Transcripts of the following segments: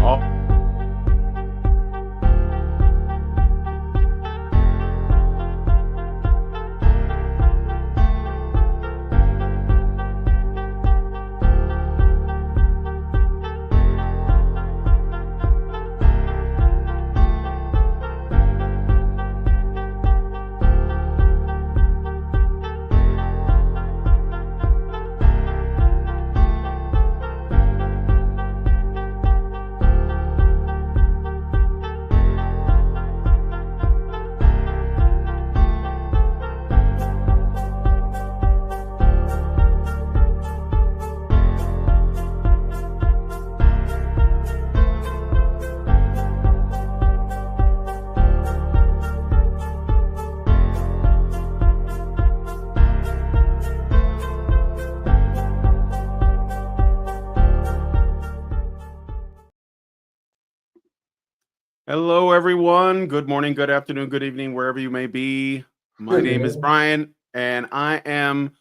Oh. Hello, everyone. Good morning, good afternoon, good evening, wherever you may be. My name is Brian, and I am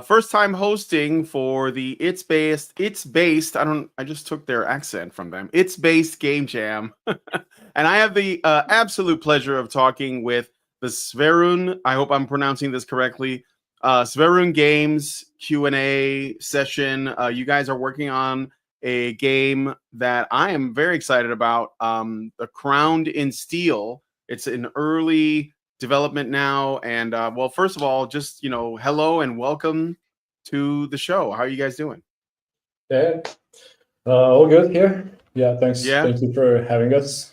first time hosting for the It's Based. I just took their accent from them. It's Based Game Jam, and I have the absolute pleasure of talking with the Sverun. I hope I'm pronouncing this correctly. Sverun Games Q&A session. You guys are working on a game that I am very excited about, the Crowned in Steel. It's in early development now. And well, first of all, just, hello and welcome to the show. How are you guys doing? Yeah, all good here. Yeah, thanks. Yeah. Thank you for having us.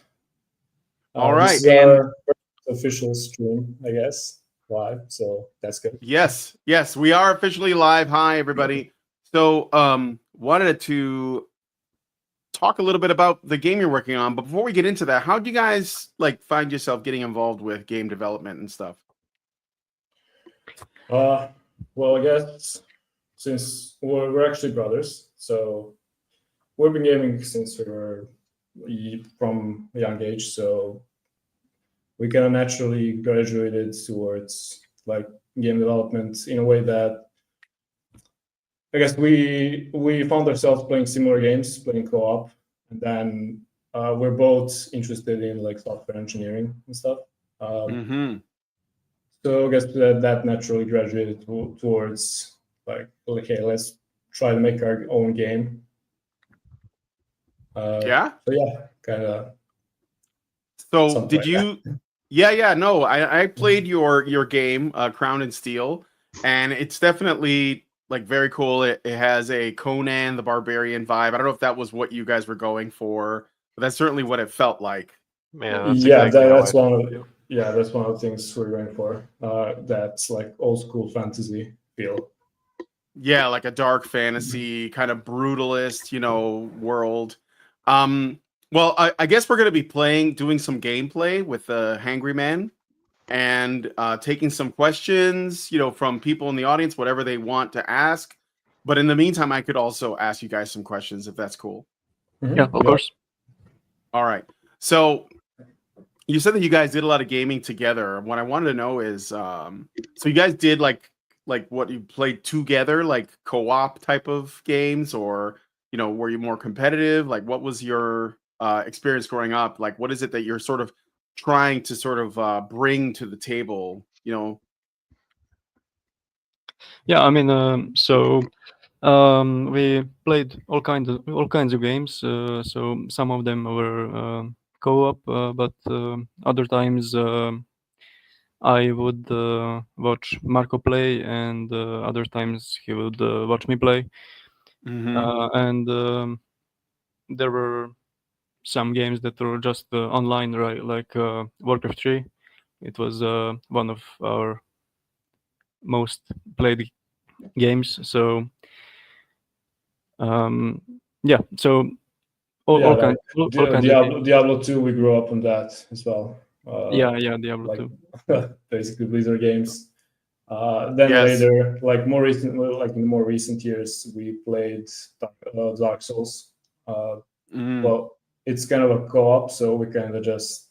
All right. This is our official stream, I guess, live. So that's good. Yes, we are officially live. Hi, everybody. So, wanted to talk a little bit about the game you're working on, but before we get into that, how do you guys find yourself getting involved with game development and stuff? Well, I guess since we're actually brothers, so we've been gaming since we were from a young age, so we kind of naturally graduated towards game development in a way that I guess we found ourselves playing similar games, playing co-op, and then we're both interested in software engineering and stuff. So I guess that naturally graduated towards okay, let's try to make our own game. Yeah. So yeah, kind of. So did you? Yeah. No, I played your game, Crown and Steel, and it's definitely very cool. It has a Conan the Barbarian vibe. I don't know if that was what you guys were going for, but that's certainly what it felt like. That's one of the things we're going for. That's old school fantasy feel. Yeah, like a dark fantasy kind of brutalist, world. Well, I guess we're gonna be doing some gameplay with the Hangry Man, and taking some questions, from people in the audience, whatever they want to ask. But in the meantime, I could also ask you guys some questions if that's cool. Yeah, of course. All right. So you said that you guys did a lot of gaming together. What I wanted to know is, so you guys did like what you played together, like co-op type of games, or were you more competitive? What was your experience growing up? What is it that you're sort of trying to bring to the table? Yeah, I mean, we played all kinds of games. So some of them were co-op, but other times I would watch Marco play, and other times he would watch me play. And there were some games that were just online, right? Like Warcraft 3. It was one of our most played games. So so all kinds. Diablo 2, we grew up on that as well. Diablo 2. Basically Blizzard games. Then later, more in more recent years, we played Dark Souls. Well, it's kind of a co-op, so we kind of just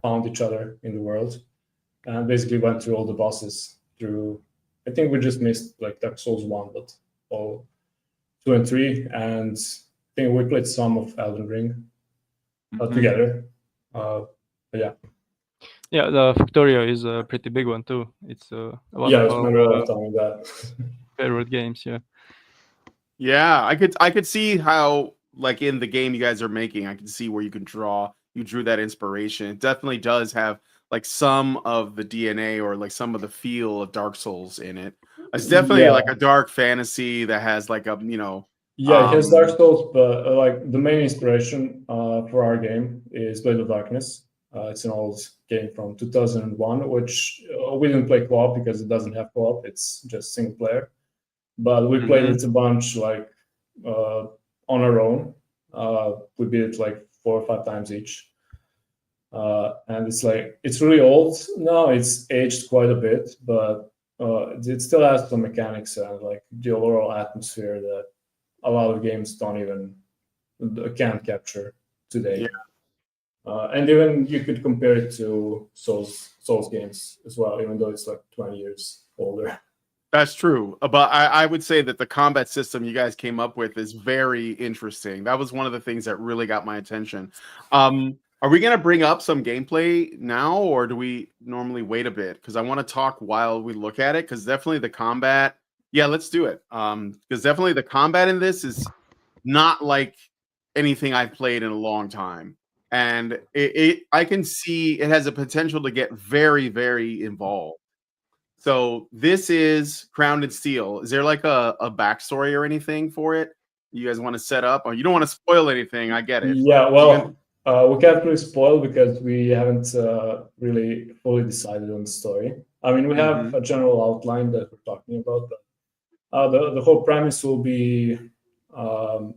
found each other in the world and basically went through all the bosses through. I think we just missed Dark Souls 1, but all 2 and 3, and I think we played some of Elden Ring. Mhm. together. But yeah. Yeah, the Factorio is a pretty big one too. It's one Yeah, I of spent a lot our of time with that. favorite games. Yeah. Yeah, I could see how, like, in the game you guys are making, I can see where you drew that inspiration. It definitely does have like some of the DNA or like some of the feel of Dark Souls in it. It's definitely Yeah, like a dark fantasy that has like a, yeah, it has Dark um Souls, but like the main inspiration for our game is Blade of Darkness. It's an old game from 2001, which we didn't play co-op because it doesn't have co-op. It's just single player. But we played mhm. it a bunch, like on our own. We beat it like 4 or 5 times each. And it's really old now. It's aged quite a bit, but it still has some mechanics and like the overall atmosphere that a lot of games don't even can't capture today. Yeah. And even you could compare it to Souls games as well, even though it's like 20 years older. That's true. But I would say that the combat system you guys came up with is very interesting. That was one of the things that really got my attention. Are we going to bring up some gameplay now, or do we normally wait a bit? Because I want to talk while we look at it. Because definitely the combat. Yeah, let's do it. Because definitely the combat in this is not like anything I've played in a long time. And I can see it has a potential to get very, very involved. So this is Crowned in Steel. Is there like a backstory or anything for it? You guys want to set up? Or you don't want to spoil anything? I get it, but Yeah, you can. well, we can't really spoil because we haven't really fully decided on the story. I mean, we have Mhm. a general outline that we're talking about, but the whole premise will be um,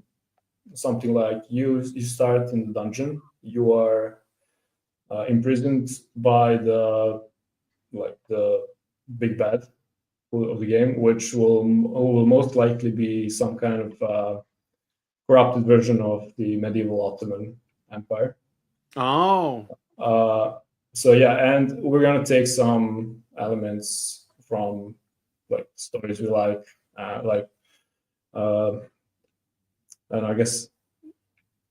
something like you start in the dungeon, you are imprisoned by the big bad of the game, which will most likely be some kind of corrupted version of the medieval Ottoman Empire. Oh, Uh, so yeah, and we're gonna take some elements from like stories we like, uh, and I guess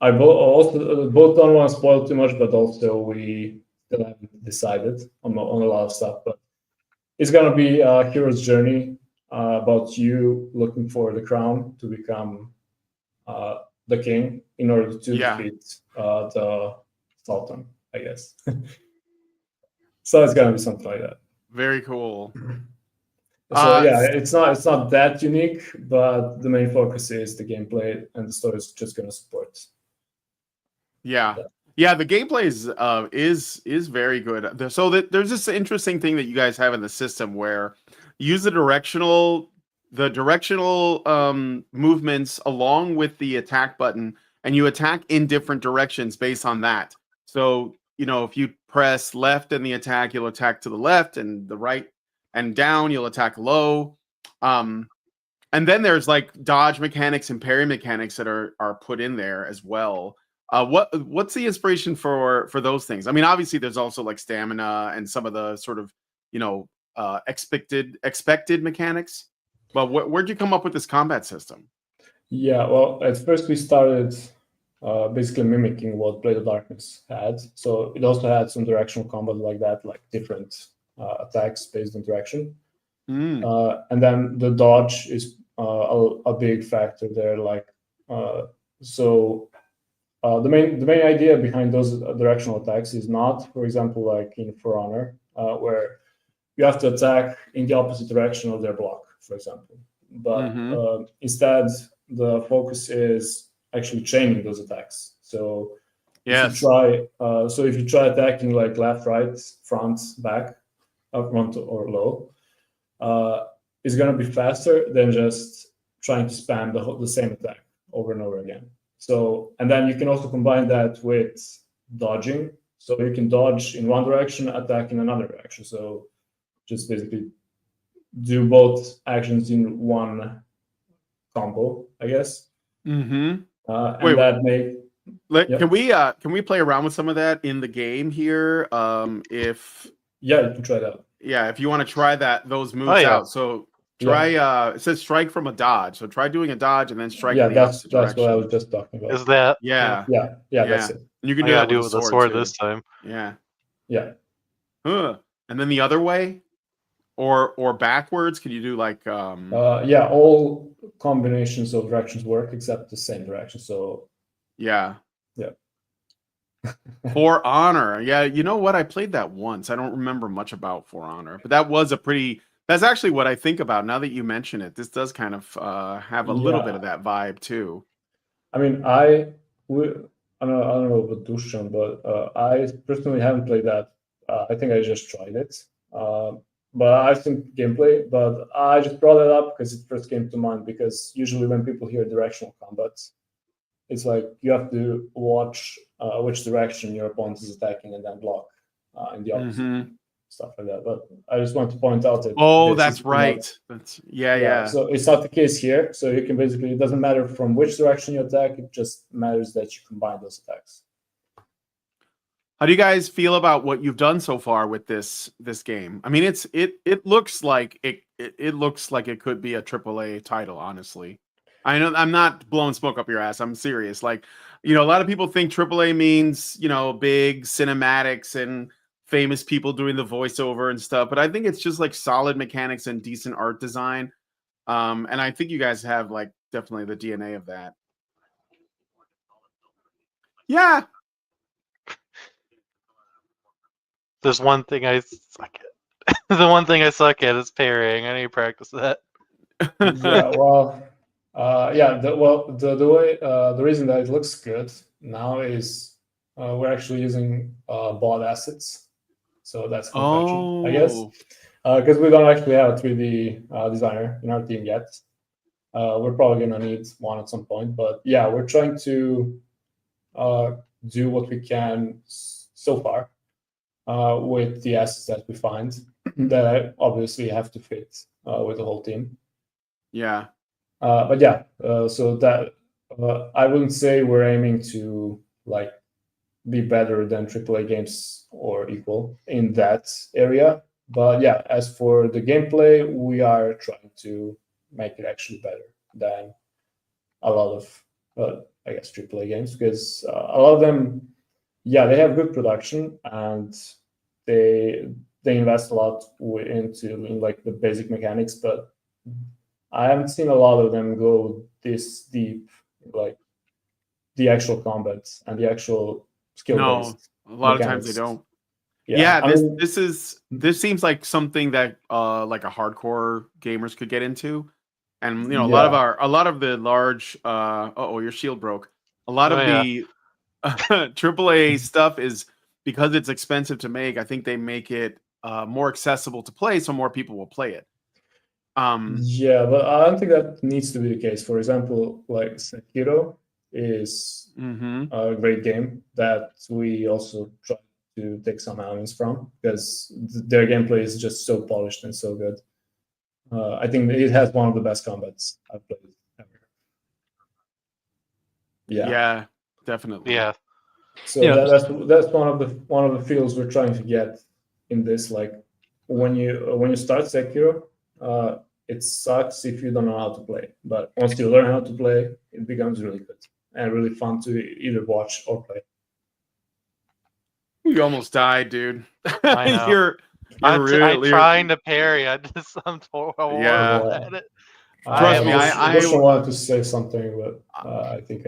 also both don't want to spoil too much, but also we still haven't decided on a lot of stuff. But it's gonna be a hero's journey about you looking for the crown to become the king in order to yeah, defeat the sultan, I guess. So it's gonna be something like that. very cool. So yeah, S- it's not that unique, but the main focus is the gameplay, and the story is just gonna support yeah, that. yeah. The gameplay is very good. So there's this interesting thing that you guys have in the system where you use the directional movements along with the attack button, and you attack in different directions based on that. So if you press left in the attack, you'll attack to the left, and the right and down, you'll attack low. um and then there's like dodge mechanics and parry mechanics that are put in there as well. What's the inspiration for those things? I mean, obviously there's also like stamina and some of the sort of you know expected mechanics. But where'd you come up with this combat system? Yeah, well, at first we started basically mimicking what Blade of Darkness had. So it also had some directional combat like that, like different attacks based on direction. Mm, And then the dodge is a big factor there. Like, uh, so the main idea behind those directional attacks is not, for example, like in For Honor, where you have to attack in the opposite direction of their block, for example. But mm-hmm. instead, the focus is actually chaining those attacks. So if you Yes. try, if you try attacking like left, right, front, back, up, front, or low, uh, it's gonna be faster than just trying to spam the same attack over and over again. So, and then you can also combine that with dodging. So you can dodge in one direction, attack in another direction. So just basically do both actions in one combo, I guess. Mm-hmm. And Wait, that may, yeah, can we play around with some of that in the game here? If yeah, you can try that. Yeah, if you want to try those Oh moves yeah. out. So Try it says strike from a dodge. So try doing a dodge and then strike Yeah, in the opposite that's what I direction. was just talking about. Is that? Yeah. Yeah, that's it. And you can I do gotta that do with it a with a sword too. this time. Yeah. Yeah. And then the other way, or backwards. Can you do like Yeah, all combinations of directions work except the same direction. So yeah. Yeah. For Honor. Yeah, you know what? I played that once. I don't remember much about For Honor, but that was a pretty. That's actually what I think about now that you mention it. This does kind of have a little bit of that vibe too. I mean, I don't know about Dushan, but I personally haven't played that. I think I just tried it. But I've seen gameplay, but I just brought it up because it first came to mind. Because usually when people hear directional combat, it's like you have to watch which direction your opponent is attacking and then block in the opposite, stuff like that. But I just want to point out that that's right. That's yeah. So it's not the case here. So you can basically, it doesn't matter from which direction you attack. It just matters that you combine those attacks. How do you guys feel about what you've done so far with this game? I mean, it looks like it looks like it could be a AAA title, honestly. I know I'm not blowing smoke up your ass. I'm serious. Like, a lot of people think AAA means, big cinematics and famous people doing the voiceover and stuff, but I think it's just like solid mechanics and decent art design. And I think you guys have like definitely the DNA of that. Yeah. There's one thing I suck at. The one thing I suck at is parrying. I need to practice that. Yeah, well, the reason that it looks good now is we're actually using bot assets, so that's convention, I guess, because we don't actually have a 3D designer in our team yet. We're probably gonna need one at some point, but yeah, we're trying to do what we can so far with the assets that we find that obviously have to fit with the whole team. Yeah. But yeah, so that I wouldn't say we're aiming to like be better than AAA games or equal in that area. But yeah, as for the gameplay, we are trying to make it actually better than a lot of, I guess, AAA games, because a lot of them, yeah, they have good production and they invest a lot in like the basic mechanics, but I haven't seen a lot of them go this deep, like the actual combat and the actual skill based. No, a lot of times they don't. Yeah, This seems like something that like a hardcore gamers could get into. And a lot of the large your shield broke. A lot of the AAA stuff is because it's expensive to make. I think they make it more accessible to play, so more people will play it. Yeah, but I don't think that needs to be the case. For example, like Sekiro is a great game that we also try to take some elements from because their gameplay is just so polished and so good. I think it has one of the best combats I've played ever. Yeah, definitely. Yeah. So that's one of the feels we're trying to get in this. Like when you start Sekiro, it sucks if you don't know how to play. But once you learn how to play, it becomes really good and really fun to either watch or play. You almost died, dude. I know. I'm trying to parry. I'm horrible at it. Trust me, I wanted to say something, but I think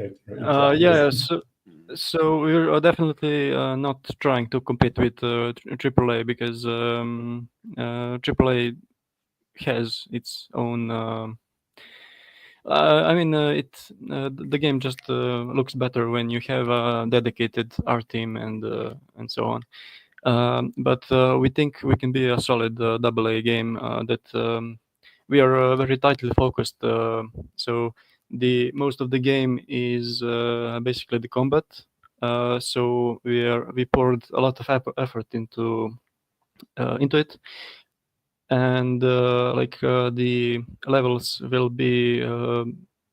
So we're definitely not trying to compete with AAA because AAA has its own. The game just looks better when you have a dedicated art team and so on. But we think we can be a solid AA game that we are very tightly focused. So the most of the game is basically the combat. So we poured a lot of effort into it, and the levels will be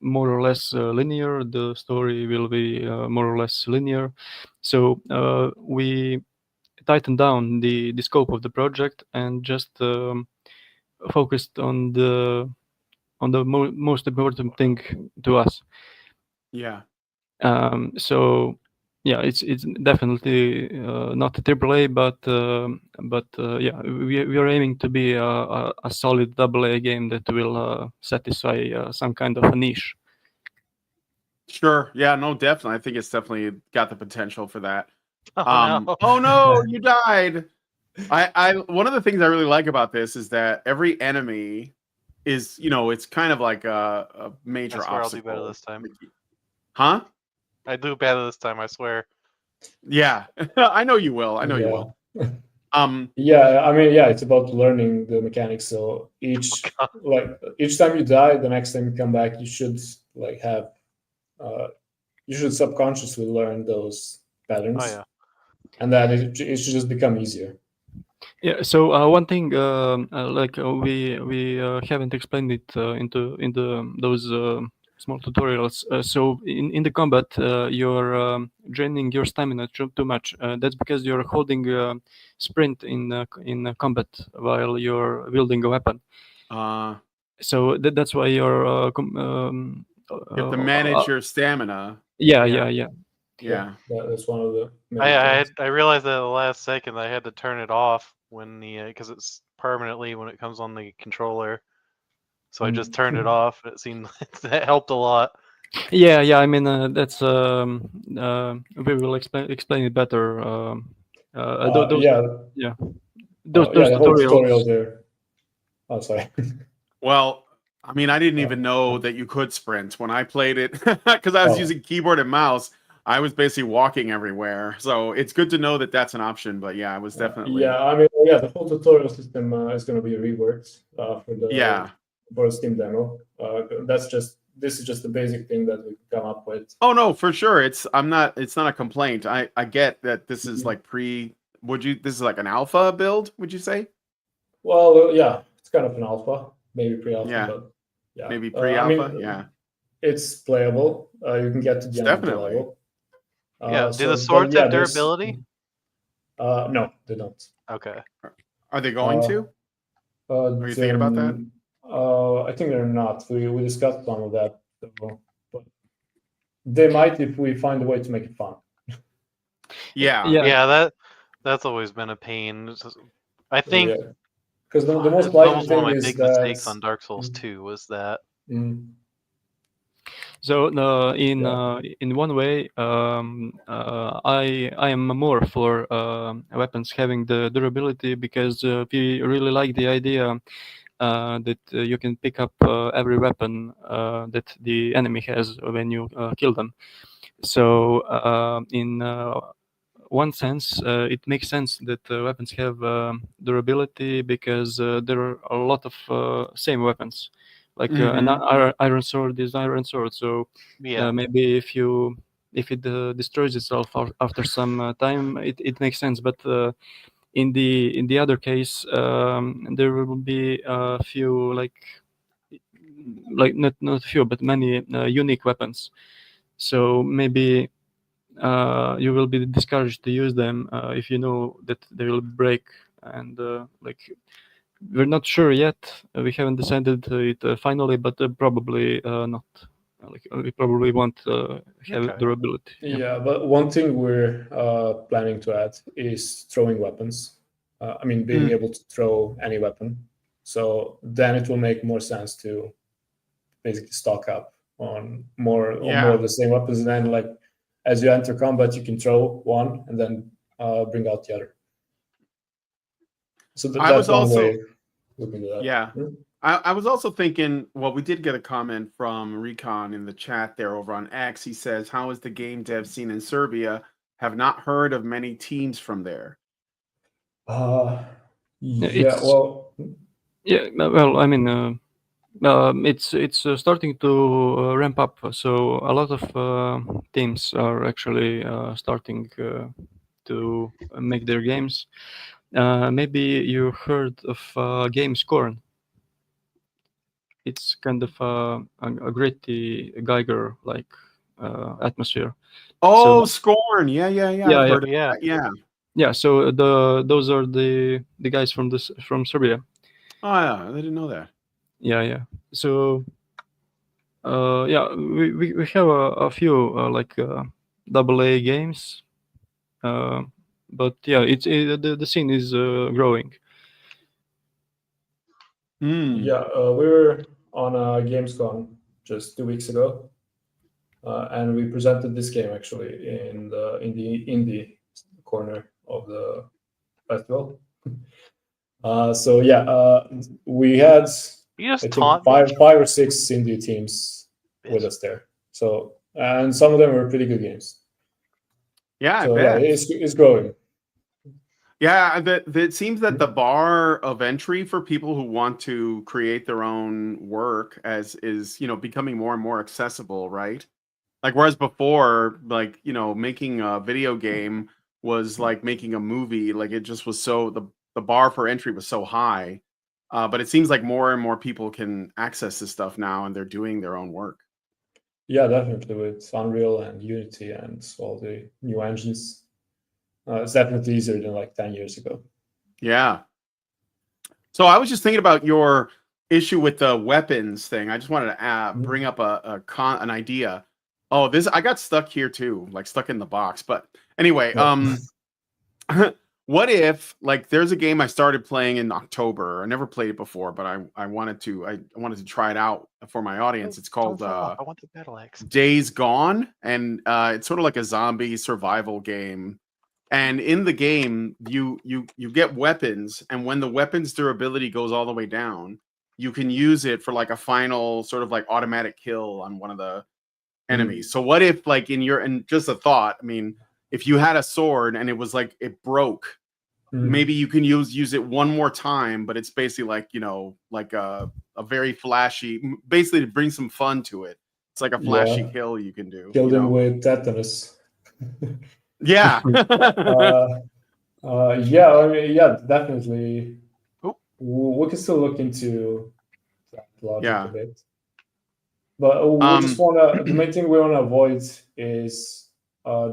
more or less linear. The story will be more or less linear. So we tighten down the scope of the project and just focused on the most important thing to us. Yeah. So yeah, it's definitely not a AAA, but yeah, we are aiming to be a solid AA game that will satisfy some kind of a niche. Sure. Yeah, no, definitely. I think it's definitely got the potential for that. Oh no. Oh no, you died. I one of the things I really like about this is that every enemy is, it's kind of like a major I swear I'll do better obstacle. this time. Huh? I do better this time, I swear. Yeah. I know you will. I know you Yeah. will. Yeah, I mean, yeah, it's about learning the mechanics. So each time you die, the next time you come back, you should have you should subconsciously learn those patterns, Oh yeah. and then it should just become easier. Yeah. So one thing, we haven't explained it into those small tutorials. So in the combat, you're draining your stamina too much. That's because you're holding sprint in combat while you're wielding a weapon. So that's why you're you have to manage your stamina. yeah. Yeah. That's one of the main things. I realized that at the last second I had to turn it off when because it's permanently when it comes on the controller. So I just turned it off. It seemed that helped a lot. Yeah. I mean, that's we will explain it better. Those The whole tutorial tutorials. there. Oh, sorry. Well, I mean, I didn't even know that you could sprint when I played it because I was using keyboard and mouse. I was basically walking everywhere. So it's good to know that that's an option. But yeah, I was definitely. I mean, the whole tutorial system is going to be reworked for the Steam demo. This is just the basic thing that we come up with. Oh no, for sure. It's not a complaint. I get that this is like this is like an alpha build, would you say? Well, yeah, it's kind of an alpha, maybe pre-alpha, Yeah. but yeah. Maybe pre-alpha, yeah. It's playable. You can get to the end of the level. Yeah, do the swords have durability? No, they don't. Okay. Are they going to? Are you thinking about that? I think they're not. We discussed some of that, but they might if we find a way to make it fun. Yeah. That's always been a pain. I think because the most likely thing one of my big mistakes on Dark Souls 2 was that. So in one way, I am more for weapons having the durability because we really like the idea that you can pick up every weapon that the enemy has when you kill them. So in one sense, it makes sense that weapons have durability because there are a lot of same weapons. Like an iron sword is iron sword. So maybe if it destroys itself after some time, it makes sense. But in the other case, there will be a few like not a few but many unique weapons. So maybe you will be discouraged to use them if you know that they will break. And we're not sure yet. We haven't decided it finally, but probably not. We probably won't have durability. Yeah, but one thing we're planning to add is throwing weapons. I mean, being able to throw any weapon. So then it will make more sense to basically stock up on more of the same weapons. And then, as you enter combat, you can throw one and then bring out the other. So that's one way we can do that. Yeah. I was also thinking, well, we did get a comment from Recon in the chat there over on X. He says, how is the game dev scene in Serbia? Have not heard of many teams from there. Well, I mean, it's starting to ramp up. So a lot of teams are actually starting to make their games. Maybe you heard of game Scorn. It's kind of a gritty Geiger like atmosphere. Oh, Scorn! Yeah. I've heard of that. Yeah. So those are the guys from Serbia. Oh yeah, I didn't know that. Yeah. So yeah, we have a few like AA games, but yeah, the scene is growing. Yeah, we were on a Gamescom just 2 weeks ago, and we presented this game actually in the indie corner of the festival. So yeah, we had You I just think taunt me. five or six indie teams with Bitch. us there. So and some of them were pretty good games. Yeah, I So yeah, bet. it's growing. Yeah, it seems that the bar of entry for people who want to create their own work as is, becoming more and more accessible, right? Like whereas before, like, making a video game was like making a movie, like it just was so the bar for entry was so high. But it seems like more and more people can access this stuff now and they're doing their own work. Yeah, definitely with Unreal and Unity and all the new engines. It's definitely easier than like 10 years ago. Yeah. So I was just thinking about your issue with the weapons thing. I just wanted to bring up an idea. Oh, this I got stuck here too, like stuck in the box. But anyway, what if like there's a game I started playing in October? I never played it before, but I wanted to try it out for my audience. It's called Don't fall off. I want the battle axe. Days Gone, and it's sort of like a zombie survival game. And in the game, you get weapons, and when the weapon's durability goes all the way down, you can use it for like a final sort of like automatic kill on one of the enemies. So what if like and just a thought, I mean, if you had a sword and it was like it broke, maybe you can use it one more time, but it's basically like, like a very flashy, basically to bring some fun to it. It's like a flashy kill you can do. Kill them with tetanus. Yeah. Yeah, I mean, yeah, definitely. Oop. We can still look into that logic Yeah. a bit. But we just the main thing we want to avoid is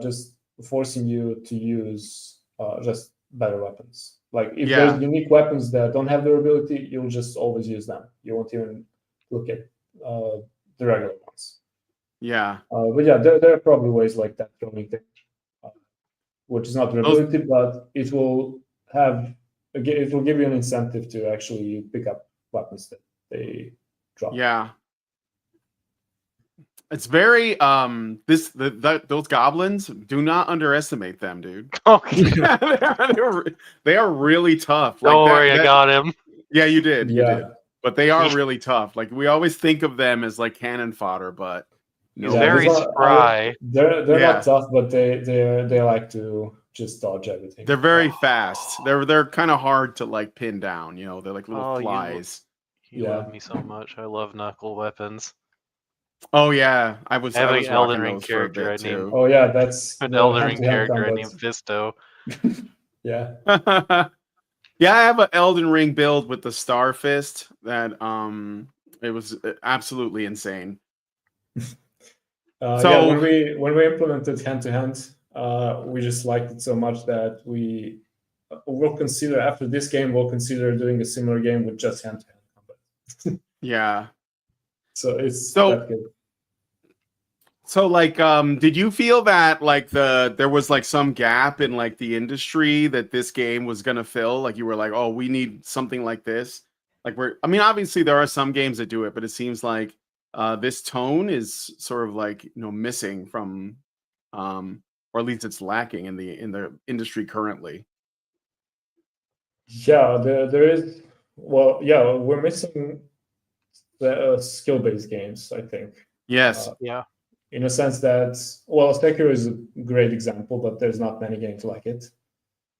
just forcing you to use just better weapons. Like if there's unique weapons that don't have durability, you'll just always use them. You won't even look at the regular ones. Yeah. But yeah, there are probably ways like that throwing thing, which is not durability, but it will give you an incentive to actually pick up weapons that they drop. Yeah. It's very those goblins, do not underestimate them, dude. they are really tough. Don't worry, I got him. Yeah, you did. Yeah. You did. But they are really tough. Like we always think of them as like cannon fodder, but he's very spry. They're not tough, but they like to just dodge everything. They're very fast. They're kind of hard to like pin down. They're like little flies. You love me so much. I love knuckle weapons. Oh yeah, I was an Elden Ring character I named. Oh yeah, that's an Elden Ring character I named Fisto. Yeah. Yeah, I have an Elden Ring build with the Star Fist that it was absolutely insane. So when we implemented hand to hand, we just liked it so much that we'll consider after this game doing a similar game with just hand to hand combat. Yeah. So it's that good. So like did you feel that like there was like some gap in like the industry that this game was going to fill? Like you were like, "Oh, we need something like this." Like obviously there are some games that do it, but it seems like this tone is sort of like, missing from or at least it's lacking in the industry currently. Yeah, there is. Well, yeah, we're missing the skill-based games, I think. Yes. Yeah. In a sense that, well, Sekiro is a great example, but there's not many games like it.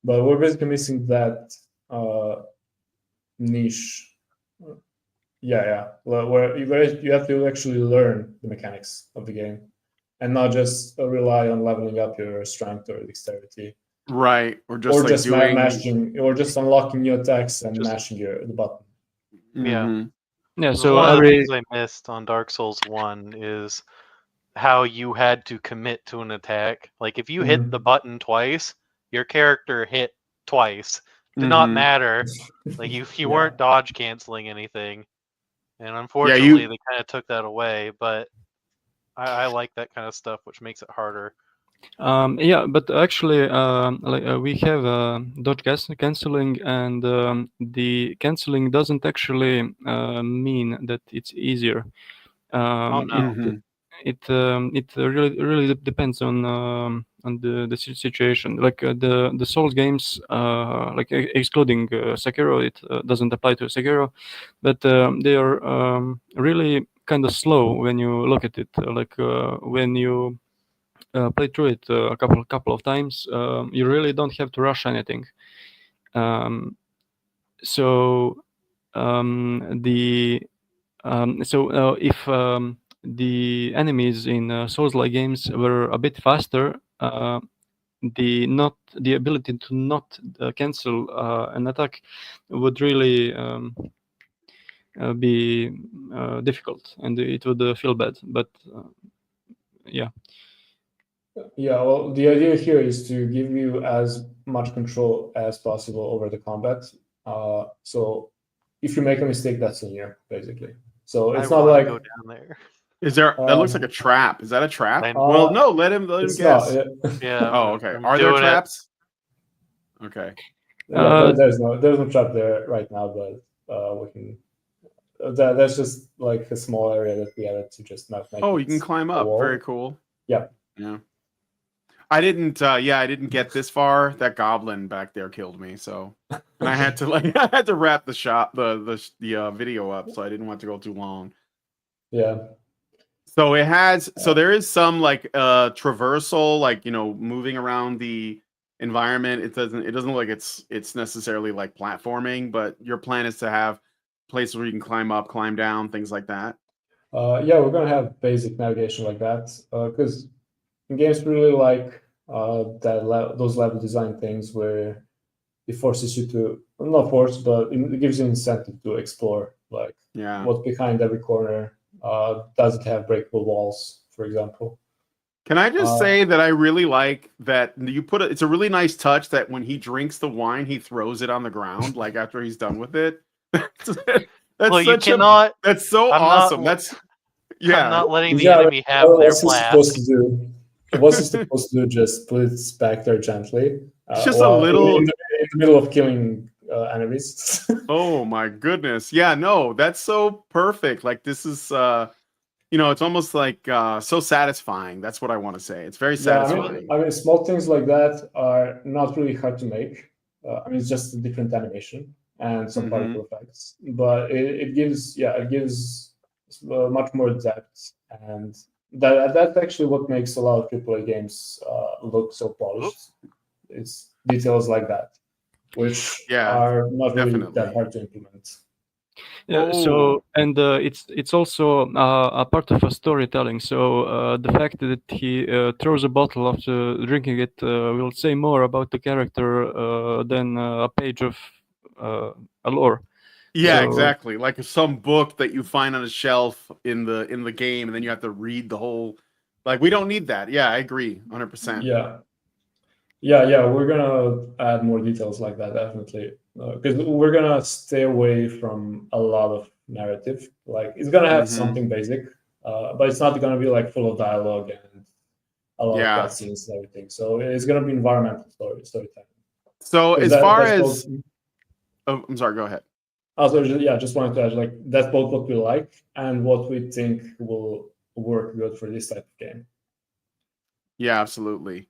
But we're basically missing that niche. Yeah. Where you have to actually learn the mechanics of the game and not just rely on leveling up your strength or dexterity. Right. Or just like mashing, or just unlocking new attacks and mashing the button. Yeah. Yeah, so one of the things I missed on Dark Souls 1 is how you had to commit to an attack. Like if you hit the button twice, your character hit twice. did not Mhm. matter. Like you Yeah. weren't dodge canceling anything, and Yeah, unfortunately they kind of took that away. But I like that kind of stuff, which makes it harder. Yeah, but actually, we have dodge canceling, and the canceling doesn't actually mean that it's easier. Oh no. Mhm. It really depends on the situation. Like the Souls games, like excluding Sekiro, it doesn't apply to Sekiro, but they are really kind of slow when you look at it. Like when you play through it a couple of times, you really don't have to rush anything. So if the enemies in Souls-like games were a bit faster, the ability to not cancel an attack would really be difficult, and it would feel bad. But yeah. Yeah, well, the idea here is to give you as much control as possible over the combat. So if you make a mistake, that's on you, basically. So I it's not want to like go down there. Is there? That looks like a trap. Is that a trap? Well, no. Let him it's guess. not. Yeah. Oh, okay. I'm Are there doing it. traps? Okay. Yeah, there's no trap there right now, but we can. That's just like a small area that we added to just not make. Oh, it you can climb a up. wall. Very cool. Yeah. Yeah. I didn't. Yeah, I didn't get this far. That goblin back there killed me. So, and I had to I had to wrap the video up, so I didn't want to go too long. Yeah. So it has. So there is some like traversal, like moving around the environment. It doesn't look like it's necessarily like platforming, but your plan is to have places where you can climb up, climb down, things like that. Yeah, we're gonna have basic navigation like that because games really like those level design things where it forces you to not force, but it gives you an incentive to explore, like Yeah. what's behind every corner. Does it have breakable walls, for example? Can I just say that I really like that you put it? It's a really nice touch that when he drinks the wine, he throws it on the ground, like after he's done with it. That's Well, you such cannot. that's so I'm awesome. not, That's yeah. I'm not letting the Yeah, enemy have their what's he flask. supposed to do? What's he supposed to do? Just put it back there gently. It's just a little in the middle of killing enemies. Oh my goodness. Yeah, no, that's so perfect. Like this is it's almost like so satisfying. That's what I want to say. It's very Yeah, satisfying. I mean, small things like that are not really hard to make. I mean, it's just a different animation and some particle effects, but it gives much more depth, and that's actually what makes a lot of AAA games look so polished. It's details like that, which are not really that hard to implement. Yeah, so and it's also a part of a storytelling. So the fact that he throws a bottle after drinking it will say more about the character than a page of a lore. Yeah, So, exactly. Like some book that you find on a shelf in the game, and then you have to read the whole. Like we don't need that. Yeah, I agree, 100%. Yeah. We're gonna add more details like that definitely, because we're gonna stay away from a lot of narrative. Like it's gonna have something basic, but it's not gonna be like full of dialogue and a lot of cutscenes and everything. So it's gonna be environmental storytelling. So as far as, oh, I'm sorry. Go ahead. Also, just wanted to add, like that's both what we like and what we think will work good for this type of game. Yeah, absolutely.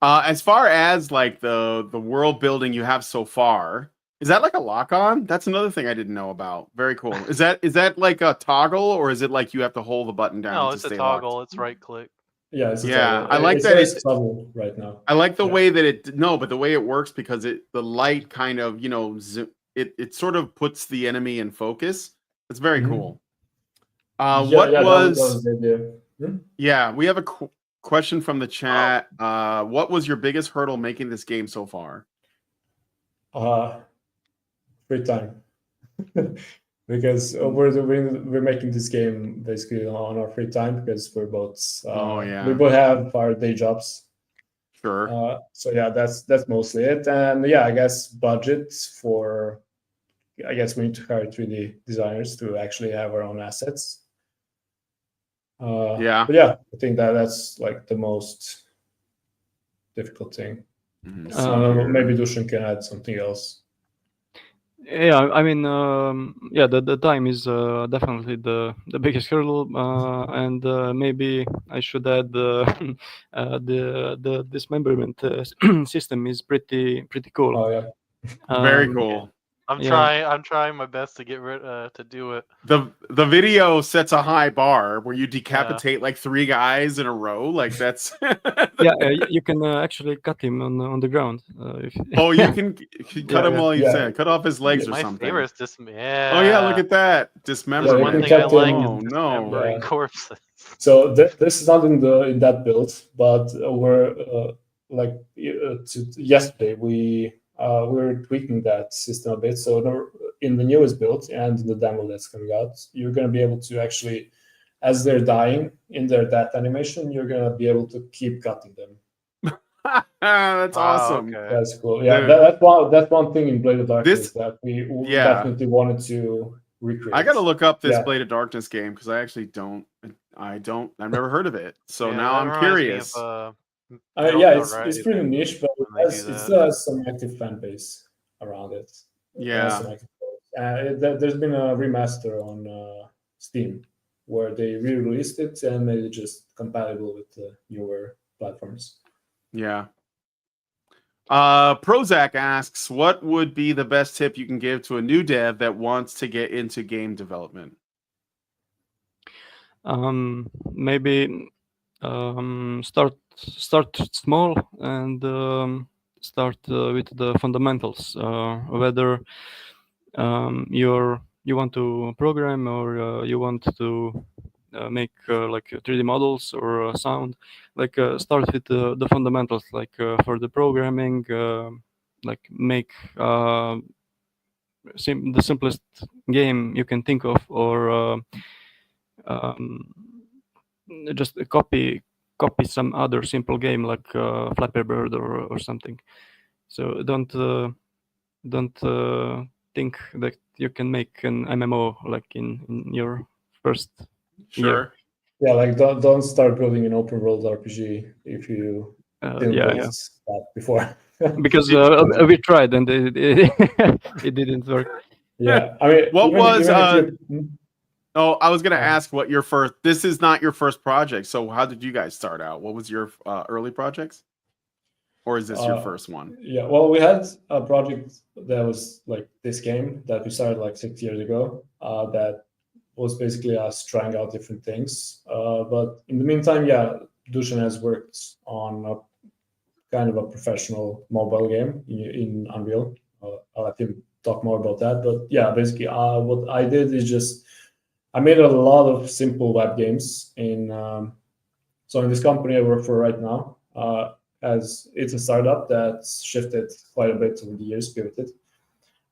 As far as like the world building you have so far, is that like a lock-on? That's another thing I didn't know about. Very cool. Is that like a toggle, or is it like you have to hold the button down? No, to it's a stay toggle. locked? It's right click. Yeah, it's a toggle. I like it's that very it's subtle right now. I like the way that but the way it works, because the light kind of it sort of puts the enemy in focus. It's very cool. That was the idea. Yeah, we have a question from the chat. What was your biggest hurdle making this game so far? Free time. Because we're making this game basically on our free time, because we're both we both have our day jobs. Sure. So yeah, that's mostly it. And yeah, I guess budget for, I guess we need to hire 3D designers to actually have our own assets. Yeah. But yeah, I think that's like the most difficult thing. Mhm. I don't know, maybe Dusan can add something else. Yeah, I mean, the time is definitely the biggest hurdle, and maybe I should add the dismemberment system is pretty cool. Oh yeah. Very Um, cool. I'm trying my best to get rid to do it. The video sets a high bar where you decapitate like 3 guys in a row. Like that's yeah, you can actually cut him on the ground. If, Oh, you can cut him while he's Yeah. cut off his legs or My something. favorite is yeah. Oh yeah, look at that. Yeah, Dismemberment. you one can thing I cut like him. Oh is no. dismembering Yeah. corpses. So this is not in that build, but we're yesterday we're tweaking that system a bit. So in the newest build and in the demo that's coming out, you're going to be able to actually, as they're dying in their death animation, you're going to be able to keep cutting them. That's Wow, awesome. okay. That's cool. Yeah, Dude. that's one thing in Blade of Darkness This- that we yeah. definitely wanted to recreate. I gotta look up this Yeah. Blade of Darkness game because I actually I've never heard of it. So Yeah, now that I'm reminds me curious. of, Yeah, Battlefield it's pretty Rising niche, but when they do it that. still has some active fan base around it. It has Yeah. some active fans. There's been a remaster on Steam where they re-released it and made it just compatible with the newer platforms. Yeah. Prozac asks, what would be the best tip you can give to a new dev that wants to get into game development? maybe start small and start with the fundamentals. Whether you want to program or you want to make like 3D models or sound, like start with the fundamentals, like for the programming, like make the simplest game you can think of, or just copy some other simple game like Flappy Bird or something. So don't think that you can make an MMO like in your first year. Sure. Yeah, like don't start building an open world RPG if you didn't Yeah, build yeah. that before. Because we tried and it didn't work. Yeah, I mean, What was, if you- Oh, I was gonna Oh. ask what your first. This is not your first project. So how did you guys start out? What was your early projects, or is this your first one? Yeah, well, we had a project that was like this game that we started like 6 years ago. That was basically us trying out different things. But in the meantime, yeah, Dusan has worked on a kind of a professional mobile game in Unreal. I'll let him talk more about that. But yeah, basically, what I did is just I made a lot of simple web games so in this company I work for right now, as it's a startup that's shifted quite a bit over the years, pivoted.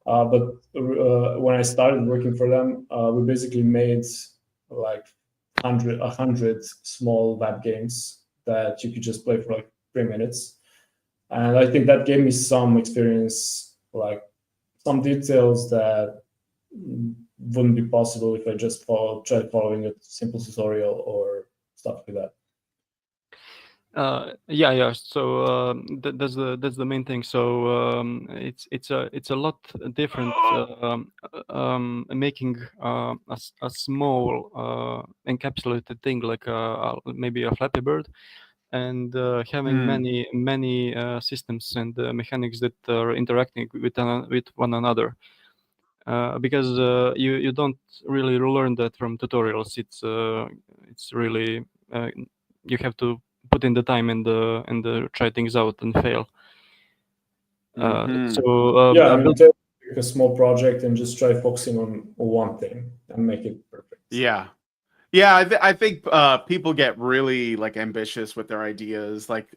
But when I started working for them, we basically made like 100 small web games that you could just play for like 3 minutes. And I think that gave me some experience, like some details that wouldn't be possible if I just tried following a simple tutorial or stuff like that. Yeah. So that's the main thing. So it's a lot different making a small encapsulated thing like maybe a Flappy Bird, and having many systems and mechanics that are interacting with one another. Because you don't really learn that from tutorials. It's really you have to put in the time and try things out and fail. So yeah, I mean, take a small project and just try focusing on one thing and make it perfect. Yeah. I think people get really like ambitious with their ideas. Like,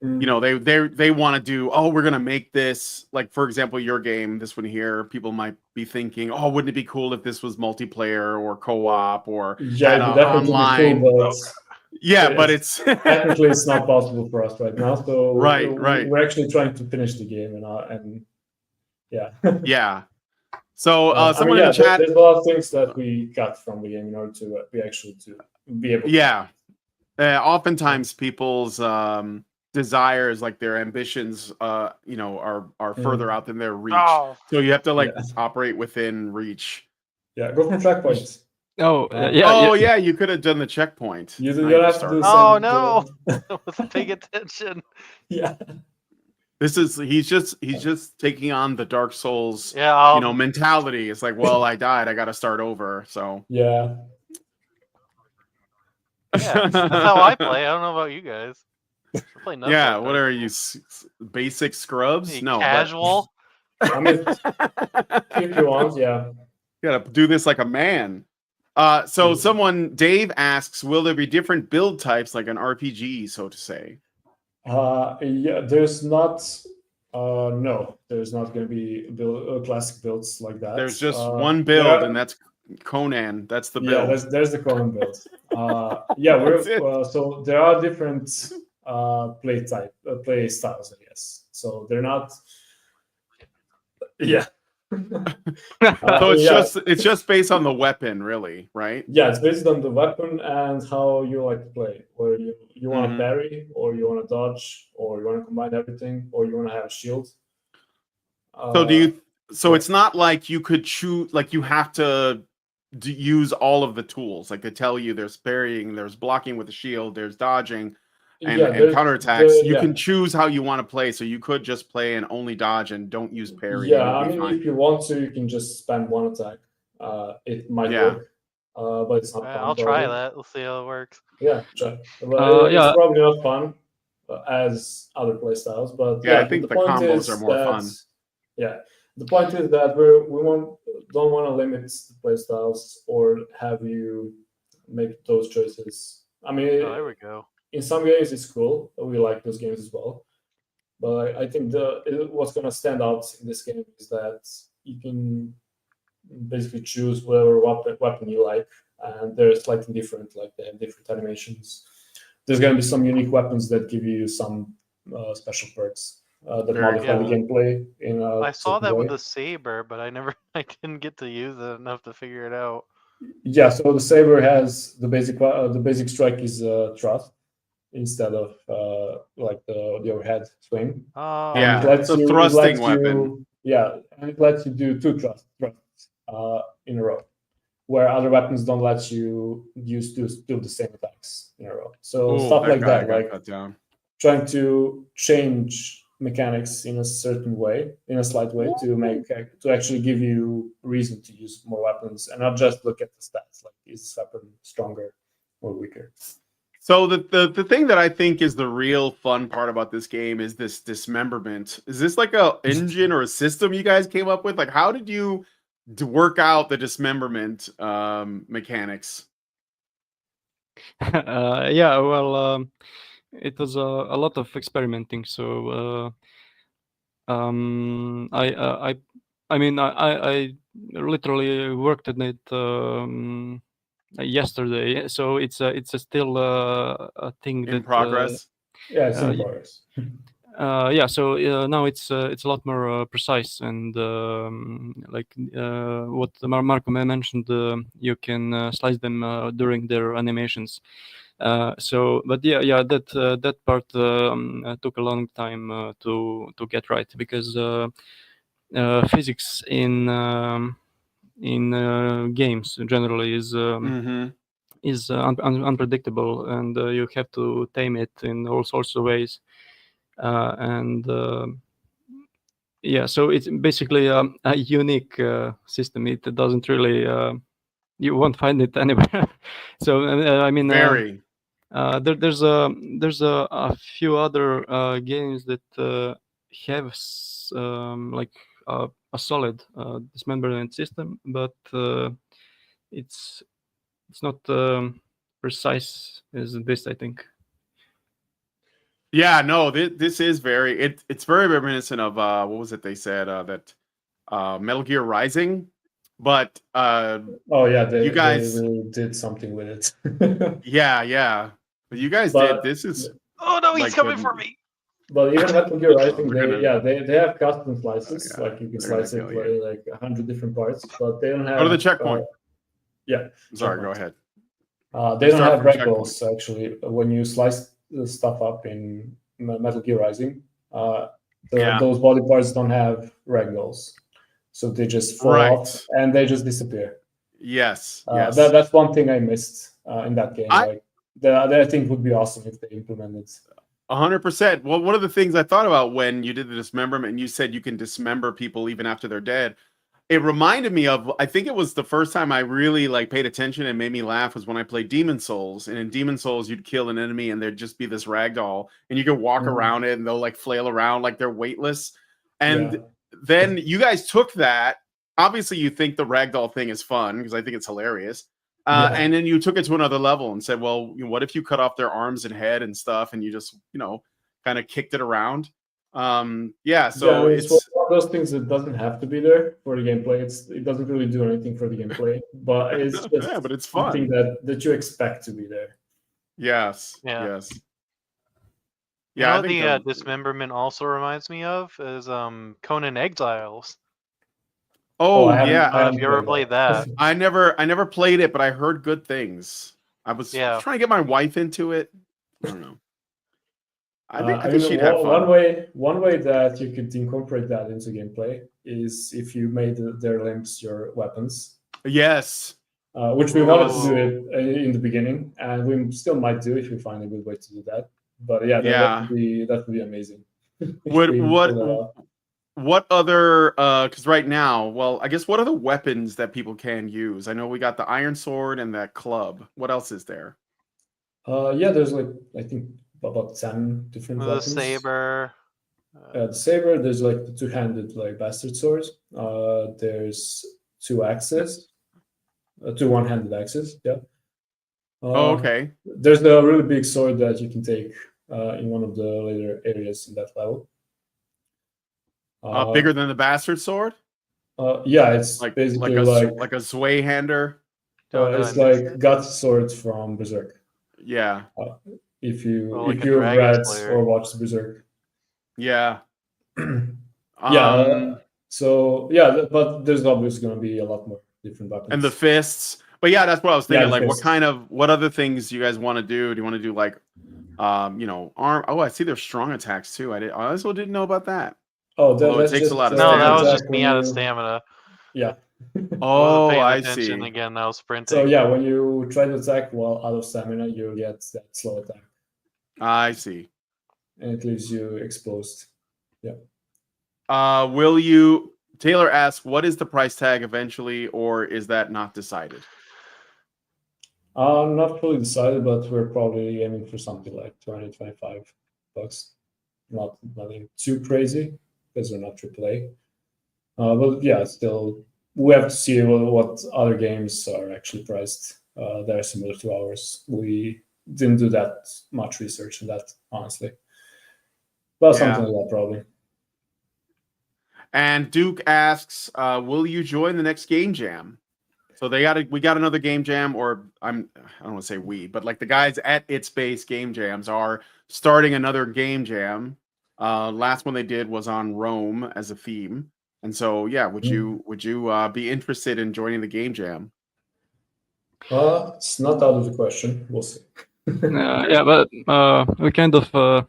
you know, they want to do. Oh, we're gonna make this. Like, for example, your game, this one here. People might be thinking, oh, wouldn't it be cool if this was multiplayer or co-op or yeah, had it would a definitely online? be cool, but Yeah, Yeah, but it's technically it's not possible for us right now. So Right, right. we're actually trying to finish the game, and yeah. yeah. So I mean, someone in yeah, the chat, there's a lot of things that we got from the game in order to be actually to be able. yeah. Oftentimes people's desires, like their ambitions, you know, are further out than their reach. Oh, So you have to like Yeah. operate within reach. Yeah, go from checkpoints. Oh, Uh, yeah, Oh yeah. yeah, you could have done the checkpoint. You right, don't to have to start. do the Oh, same. no. I wasn't paying attention. Yeah. This is he's just taking on the Dark Souls, Yeah, you know, mentality. It's like, well, I died, I got to start over. So Yeah. yeah, that's how I play. I don't know about you guys. I play nothing. yeah. What are you, basic scrubs? No, casual? I mean, but if you want, yeah. gotta do this like a man. So someone, Dave asks, will there be different build types like an RPG, so to say? Yeah, there's not. No, there's not going to be classic builds like that. There's just there one build, are- and that's Conan. That's the yeah, build. there's the Conan build. Yeah, That's it. so there are different play styles, I guess. So they're not. Yeah. So yeah. it's just based on the weapon, really, right? Yeah, it's based on the weapon and how you like to play. Where you want to Mhm. parry, or you want to dodge, or you want to combine everything, or you want to have a shield. So do you? So yeah. it's not like you could choose, like you have to use all of the tools. Like they tell you, there's parrying, there's blocking with the shield, there's dodging, and there's- counterattacks. You yeah. can choose how you want to play. So you could just play and only dodge and don't use parry. Yeah, and I you'll be mean, fine. if you want to, you can just spam one attack. It might Yeah. work, but it's not fun. I'll try probably. that. We'll see how it works. Yeah, try. But Yeah. it's probably not fun as other playstyles. But Yeah, I think the point combos is are more that, fun. Yeah, the point is that don't want to limit the playstyles or have you make those choices. I mean, Oh, there we go. in some games it's cool. We like those games as well. But I think what's going to stand out in this game is that you can basically choose whatever weapon you like, and they're slightly different. Like they have different animations. There's going to be some unique weapons that give you some special perks that Very modify the cool. gameplay. In I saw certain that with way. the saber, but I didn't get to use it enough to figure it out. Yeah, so the saber has the basic strike is thrust instead of like the overhead swing. Oh, Yeah, And it lets it's a you, thrusting weapon. Yeah, and it lets you do two thrusts in a row, where other weapons don't let you do the same attacks in a row. So Ooh, stuff like guy that, got like cut down. trying to change mechanics in a certain way, in a slight way, to actually give you reason to use more weapons and not just look at the stats, like is this weapon stronger or weaker. So the thing that I think is the real fun part about this game is this dismemberment. Is this like a engine or a system you guys came up with? Like, how did you work out the dismemberment mechanics? Yeah, well, it was a lot of experimenting. So I mean, I literally worked on it yesterday. So it's still a thing In that progress? Yeah, it's in y- progress. yeah, so now it's a lot more precise and like what Marco mentioned, you can slice them during their animations. So, but yeah, that part took a long time to get right, because physics in games generally is unpredictable, and you have to tame it in all sorts of ways. And yeah, so it's basically a unique system. It doesn't really you won't find it anywhere. So I mean, Very. there's a few other games that have like a solid dismemberment system, but it's not precise as this, I think. Yeah, no, this is very it's very reminiscent of what was it they said that Metal Gear Rising, but Oh yeah, you guys they really did something with it. yeah, You guys But- did. This is Oh no, he's Like coming the- for me. But even Metal Gear Rising, They're they have custom slices. Oh, yeah. Like you can They're gonna slice it kill you. like 100 different parts, but they don't have. Go to the checkpoint. Yeah. Sorry, go checkpoint. ahead. They don't Start have from ragdolls actually. When you slice the stuff up in Metal Gear Rising, Yeah. those body parts don't have ragdolls, so they just fall Right. off and they just disappear. Yes. Yes. That's one thing I missed in that game. I- Like that I think would be awesome if they implemented. 100%. Well, one of the things I thought about when you did the dismemberment and you said you can dismember people even after they're dead, it reminded me of, I think it was the first time I really like paid attention and made me laugh was when I played Demon Souls. And in Demon Souls, you'd kill an enemy and there'd just be this ragdoll and you could walk Mhm. around it and they'll like flail around like they're weightless. And Yeah. then you guys took that. Obviously, you think the ragdoll thing is fun because I think it's hilarious. Yeah. And then you took it to another level and said, well, what if you cut off their arms and head and stuff and you just, kind of kicked it around? So it's one of those things that doesn't have to be there for the gameplay. It doesn't really do anything for the gameplay, but it's just yeah, but it's something fun. that you expect to be there. Yes. Yeah. Yes. You Yeah, know I what think the that- dismemberment also reminds me of is Conan Exiles. Oh, I haven't- yeah. I I don't know if haven't you ever played played that. I never played it, but I heard good things. I was Yeah. trying to get my wife into it. I don't know. I think I mean, she'd have fun. one way that you could incorporate that into gameplay is if you made their limbs your weapons, Yes. which we wanted to do Oh. it in the beginning, and we still might do if we find a good way to do that. But yeah, Yeah. that would be amazing. If What we what pull that off. what other because right now, well, I guess what other weapons that people can use? I know we got the iron sword and that club. What else is there? There's like I think about 10 different The weapons. saber. The saber, there's like the two-handed like bastard swords. There's two axes, two one-handed axes. Yeah. Oh, okay. There's the really big sword that you can take in one of the later areas in that level. Bigger than the bastard sword? Yeah, it's Like basically like a sway hander? Oh, no, it's I missed like it. gut swords from Berserk. Yeah. If you Oh, like if a you've dragon read slayer. or watched Berserk. Yeah. Yeah. So yeah, but there's obviously going to be a lot more different weapons. And the fists. But yeah, that's what I was thinking. the Like fists. what other things do you guys want to do? Do you want to do like arm? Oh, I see there's strong attacks too. I also didn't know about that. Oh, Although it that's takes just a lot of No, that stamina. was just exactly me out of when you- stamina. Yeah. I wasn't Oh, paying I attention see. again. I was sprinting. So yeah, when you try to attack while out of stamina, you get that slow attack, I see. and it leaves you exposed. Will you Taylor asks, what is the price tag eventually, or is that not decided? Not fully decided, but we're probably aiming for something like 20, 25 bucks. Nothing too crazy because we're not AAA. But yeah, still, we have to see what other games are actually priced that are similar to ours. We didn't do that much research on that, honestly. But Yeah. something like that, probably. And Duke asks, will you join the next game jam? So we got another game jam, or I don't want to say we, but like the guys at Its Base Game Jams are starting another game jam. Last one they did was on Rome as a theme. And so yeah, would you be interested in joining the game jam? It's not out of the question. We'll see. Yeah, but we kind of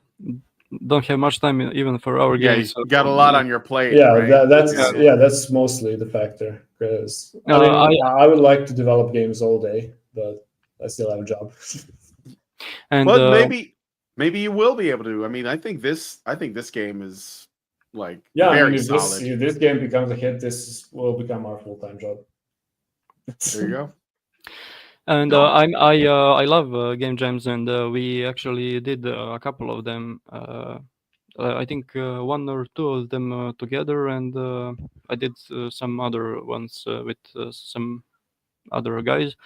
don't have much time even for our Yeah, games. you got a lot on your plate. Yeah, right? that's mostly the factor. Because I would like to develop games all day, but I still have a job. And But maybe you will be able to. I mean, I think this game is like very solid. If this game becomes a hit, this will become our full-time job. There you go. And No. I love game jams, and we actually did a couple of them. I think one or two of them together, and I did some other ones with some other guys.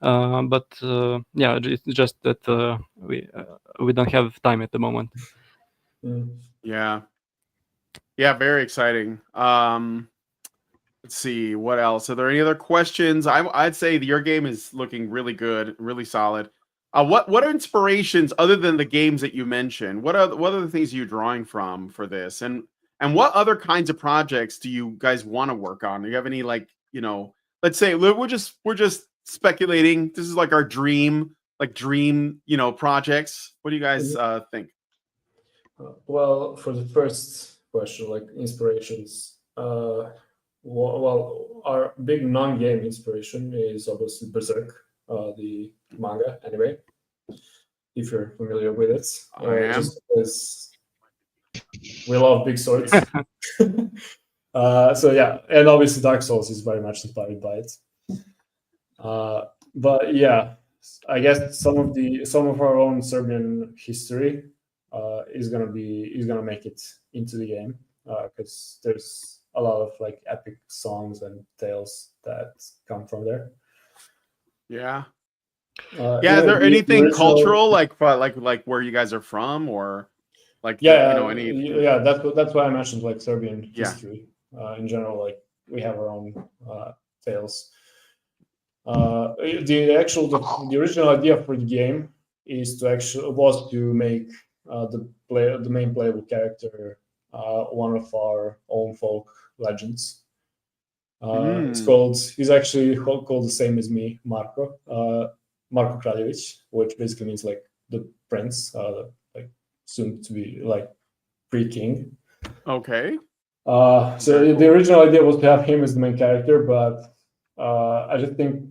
But yeah, it's just that we don't have time at the moment. Yeah, very exciting. Let's see what else. Are there any other questions? I'd say your game is looking really good, really solid. What are inspirations other than the games that you mentioned? What are the things you're drawing from for this? And what other kinds of projects do you guys want to work on? Do you have any, like, let's say we're just speculating. This is like our dream projects. What do you guys think? Well, for the first question, like inspirations, well, our big non-game inspiration is obviously Berserk, the manga anime, if you're familiar with it. I am. Just because we love big swords. So yeah, and obviously Dark Souls is very much inspired by it. But yeah, I guess some of our own Serbian history is gonna make it into the game, because there's a lot of like epic songs and tales that come from there. Yeah. Yeah, is there the anything original- cultural, like where you guys are from, or like any? Yeah, that's why I mentioned like Serbian Yeah. history in general. Like we have our own tales. The original idea for the game was to make the main playable character one of our own folk legends. He's actually called the same as me, Marko Kraljevic, which basically means like the prince, like soon to be like pre-king. Okay. So Very the cool. original idea was to have him as the main character, but I just think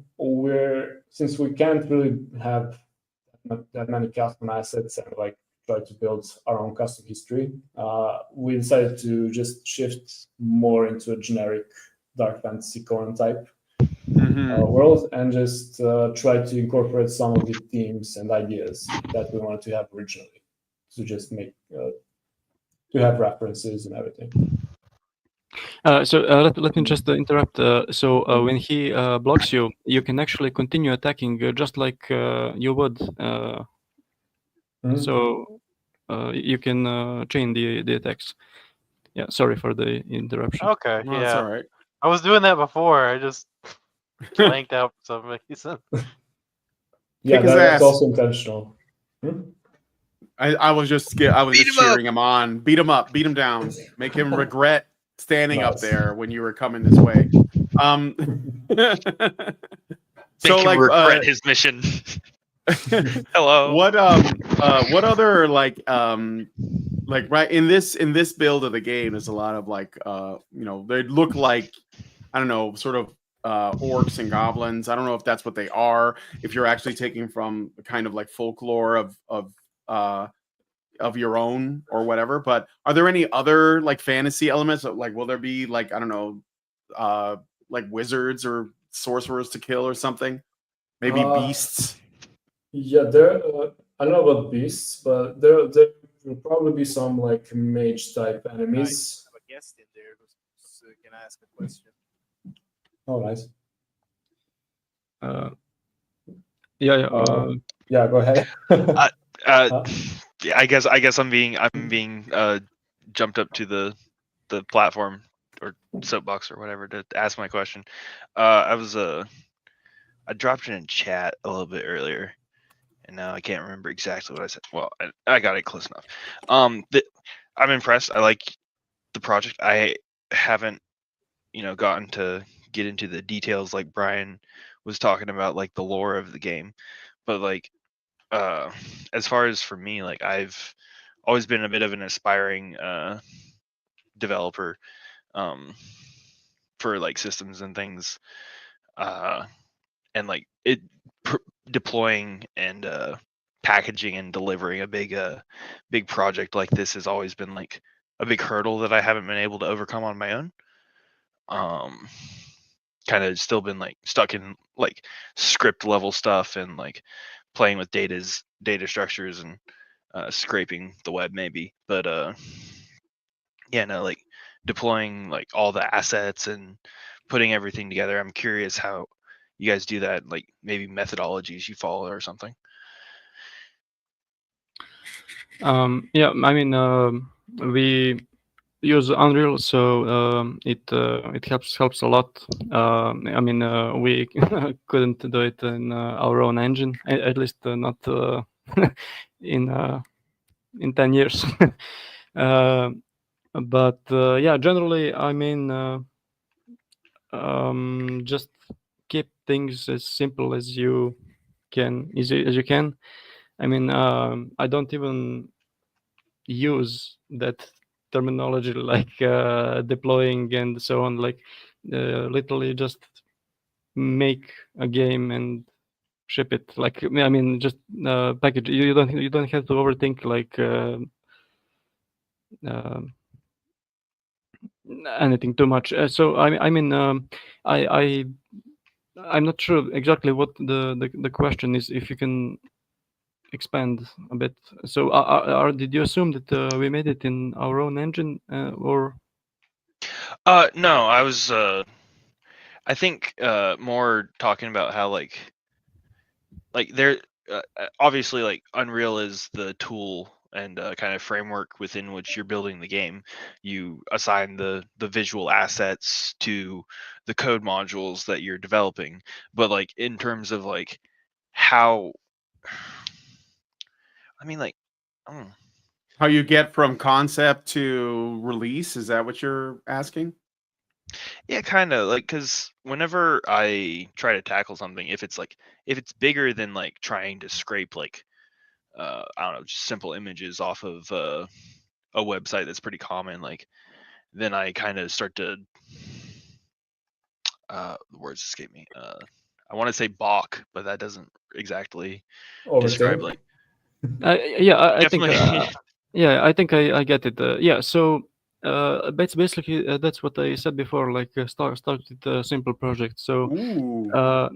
since we can't really have that many custom assets and like try to build our own custom history, we decided to just shift more into a generic dark fantasy Conan type world and just try to incorporate some of the themes and ideas that we wanted to have originally, to just make to have references and everything. So let me just interrupt. When he blocks you, you can actually continue attacking just like you would. So you can chain the attacks. Yeah, sorry for the interruption. Okay, No, that's all yeah. right. I was doing that before. I just blanked out for some reason. Yeah, Kick his that's ass. also intentional. I was just cheering him on. Beat him up. Beat him down. Make him regret standing up Nice. there when you were coming this way. Make him regret his mission. Hello. What other like right in this build of the game, there's a lot of like they look like, I don't know, sort of orcs and goblins. I don't know if that's what they are, if you're actually taking from kind of like folklore of your own or whatever. But are there any other like fantasy elements? Like, will there be like, I don't know, like wizards or sorcerers to kill or something? Maybe beasts. Yeah, I don't know about beasts, but there will probably be some like mage type enemies. I have a guest in there who can ask a question. Oh, nice. Yeah. Go ahead. I guess I'm being jumped up to the platform or soapbox or whatever to ask my question. I dropped it in chat a little bit earlier, and now I can't remember exactly what I said. Well, I got it close enough. I'm impressed. I like the project. I haven't, gotten to get into the details like Brian was talking about, like the lore of the game. But like, as far as for me, like I've always been a bit of an aspiring developer for like systems and things, and like deploying and packaging and delivering a big project like this has always been like a big hurdle that I haven't been able to overcome on my own. Kind of still been like stuck in like script level stuff and like playing with data structures and scraping the web maybe, but like deploying like all the assets and putting everything together. I'm curious how you guys do that, like maybe methodologies you follow or something. Yeah, I mean, use Unreal, so it helps a lot. I mean, we couldn't do it in our own engine, at least not in 10 years. But yeah, generally, I mean, just keep things as simple as you can, as you can. I mean, I don't even use that terminology like deploying and so on. Like, literally, just make a game and ship it. Like, I mean, just package. You don't have to overthink like anything too much. So I mean, I I'm not sure exactly what the question is. If you can expand a bit. So, did you assume that we made it in our own engine, or? No, I was. I think more talking about how like there. Obviously, like Unreal is the tool and kind of framework within which you're building the game. You assign the visual assets to the code modules that you're developing, but like in terms of like how, I mean, like, How you get from concept to release? Is that what you're asking? yeah, kind of like, because whenever I try to tackle something, if it's bigger than like trying to scrape like I don't know, just simple images off of a website that's pretty common, like then I kind of start to the words escape me. I want to say balk, but that doesn't exactly describe Overthink. like Yeah, I think. definitely. Yeah, I think I get it. Yeah, so that's basically that's what I said before. Like, start with a simple project. So Ooh.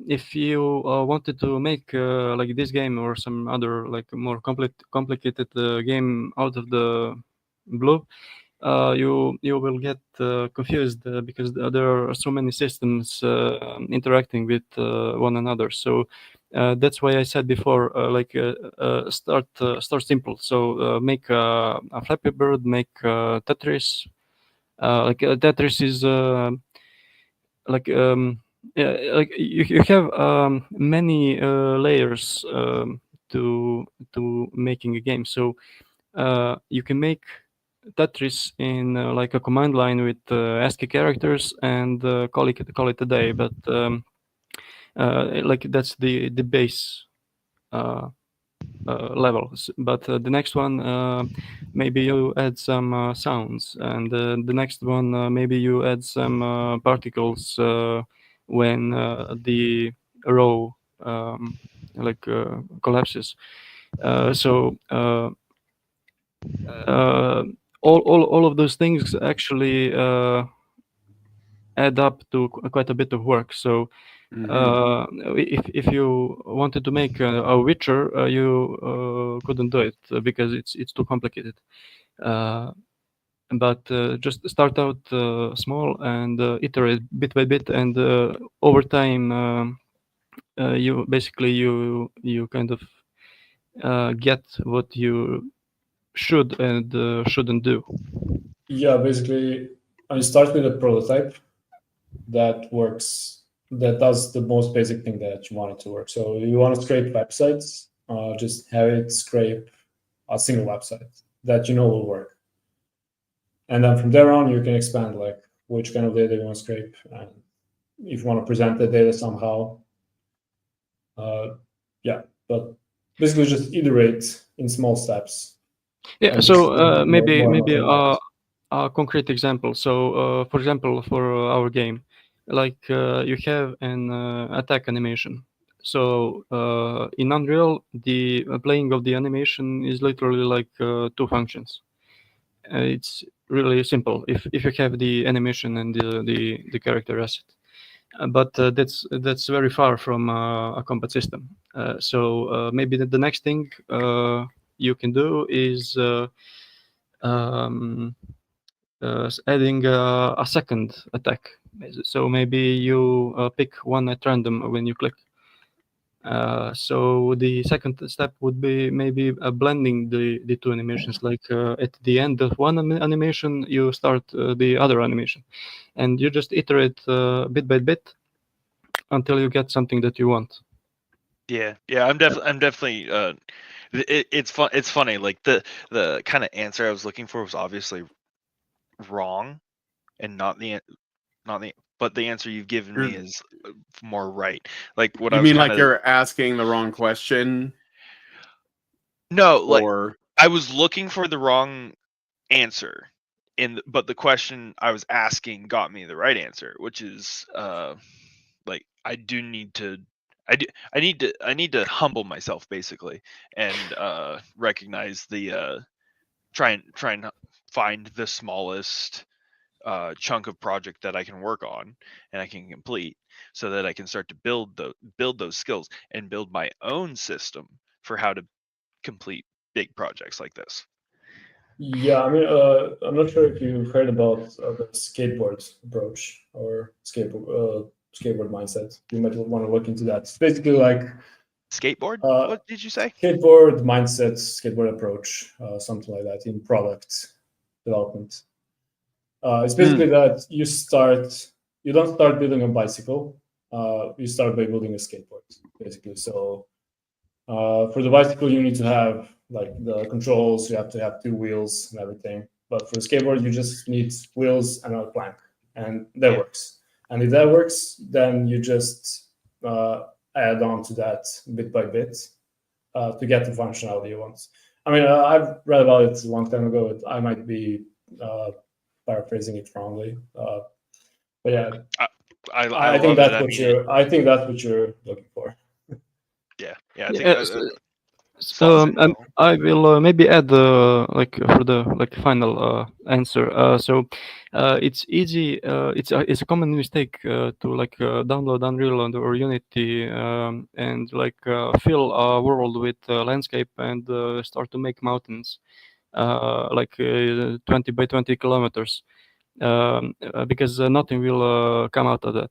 if you wanted to make like this game or some other like more complicated game out of the blue, you will get confused because there are so many systems interacting with one another. So that's why I said before, like start simple. So make a Flappy Bird, make Tetris. Like Tetris is like yeah, like you have many layers to making a game. So you can make Tetris in like a command line with ASCII characters and call it a day. But like that's the base levels. But the next one, maybe you add some sounds, and the next one, maybe you add some particles when the row like collapses. So all of those things actually add up to quite a bit of work. So if you wanted to make a Witcher, you couldn't do it because it's too complicated. But just start out small and iterate bit by bit, and over time, you basically you kind of get what you should and shouldn't do. Yeah, basically, I start with a prototype that works, that does the most basic thing that you want it to work. So you want to scrape websites, just have it scrape a single website that you know will work. And then from there on, you can expand like which kind of data you want to scrape, and if you want to present the data somehow. Yeah, but basically just iterate in small steps. Yeah. And So just maybe more automatic. a concrete example. So for example, for our game, like you have an attack animation. So in Unreal, the playing of the animation is literally like two functions. It's really simple if you have the animation and the character asset. But that's very far from a combat system. So maybe the next thing you can do is um, adding a second attack. So maybe you pick one at random when you click. So the second step would be maybe blending the two animations. Like at the end of one animation, you start the other animation, and you just iterate bit by bit until you get something that you want. Yeah, I'm definitely. It's fun. It's funny. Like the kind of answer I was looking for was obviously wrong, and but the answer you've given me is more right. Like what You I was mean kind like of. you're asking the wrong question? No, like Or I was looking for the wrong answer, but the question I was asking got me the right answer, which is like I need to humble myself basically, and recognize the try and find the smallest chunk of project that I can work on and I can complete, so that I can start to build those skills and build my own system for how to complete big projects like this. Yeah, I mean, I'm not sure if you've heard about the skateboard approach or skateboard mindset. You might want to look into that. It's basically like Skateboard? What did you say? skateboard mindset, skateboard approach, something like that in product development. It's basically that you don't start building a bicycle. You start by building a skateboard, basically. So for the bicycle, you need to have like the controls. You have to have two wheels and everything. But for a skateboard, you just need wheels and a plank, and that works. And if that works, then you just add on to that bit by bit to get the functionality you want. I mean, I've read about it a long time ago. I might be paraphrasing it wrongly, but yeah, I think love it. that's what you're looking for. Yeah, I think Yes. slots in well. I will maybe add like for the final answer. So it's easy. It's a common mistake to like download Unreal or Unity and like fill a world with landscape and start to make mountains like 20 by 20 kilometers. Because nothing will come out of that.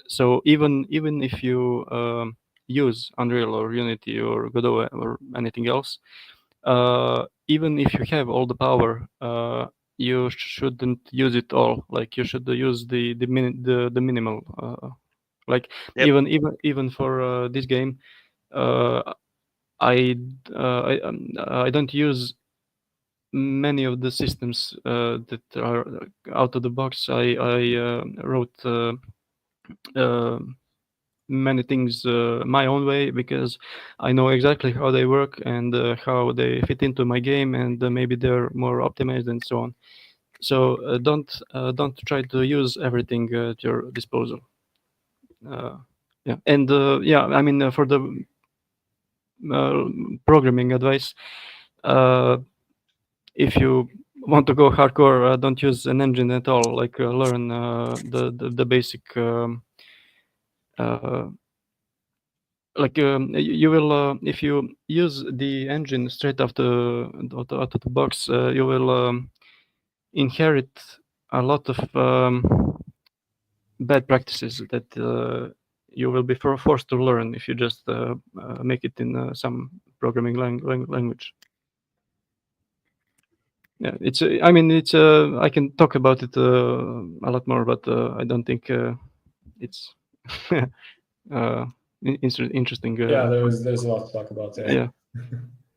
So even if you use Unreal or Unity or Godot or anything else, even if you have all the power, you shouldn't use it all. Like you should use the minimal. Like Yep. even for this game, I I don't use many of the systems that are out of the box. I wrote many things my own way because I know exactly how they work and how they fit into my game, and maybe they're more optimized and so on. So don't try to use everything at your disposal. Yeah, and yeah, I mean for the programming advice. If you want to go hardcore, don't use an engine at all. Like learn the basic. Like you will if you use the engine straight out of the box, you will inherit a lot of bad practices that you will be forced to learn if you just make it in some programming language. Yeah, it's. I mean, it's. I can talk about it a lot more, but I don't think it's interesting. Yeah, there's a lot to talk about there. Yeah.